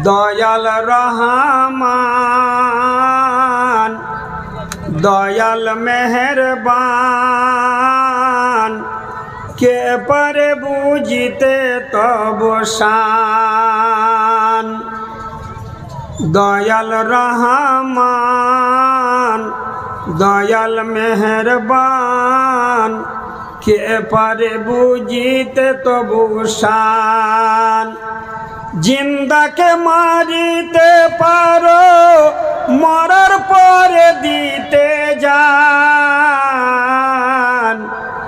দয়াল রহমান দয়াল মেহেরবান কে পারে বুঝিতে তব শান। দয়াল রহমান দয়াল মেহেরবান কে পারে বুঝিতে তবু শান। জিন্দাকে মারিতে পারো মরার পরে দিতে যান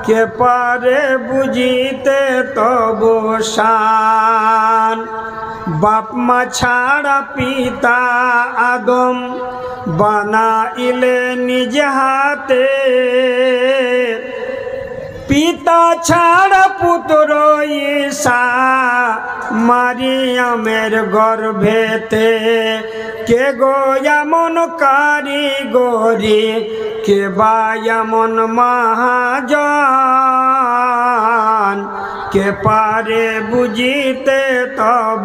কে পারে বুঝিতে তবু শান। বাপ মা ছাড়া পিতা আদম বানাইলে নিজ হাতে, পিতা ছাড়া পুত্র ঈসা মারিয়ামের গর্ভেতে। কে গো এমন কারিগরি কে বা এমন মহাজন কে পারে বুঝিতে তব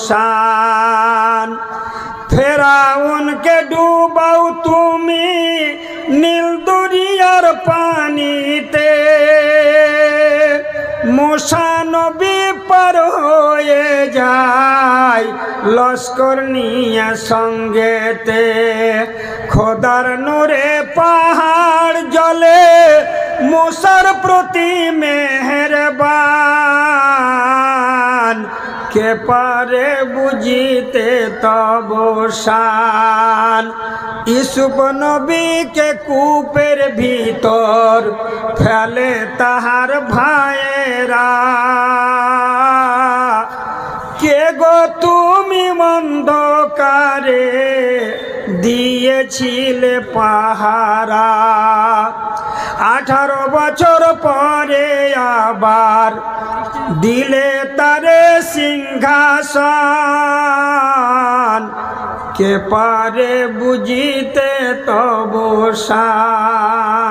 শান। ফেরাউনকে ডুবাও তুমি নীল দরিয়ার পানিতে, মুসা নবী পার হয়ে যায় লস্কর নিয়ে সঙ্গেতে। খোদার নূরে পাহাড় জ্বলে মুসার প্রতি মেহেরবান কে পারে বুঝিতে তব শান। ইউসুফ নবীকে কূপের ভিতর ফেলে তাহার ভাইয়েরা, কে গো তুমি অন্ধকারে দিয়েছিলে পাহারা। 18 বছর পরে আবার দিলে তারে সিংহাসন কে পারে বুঝিতে তব শান।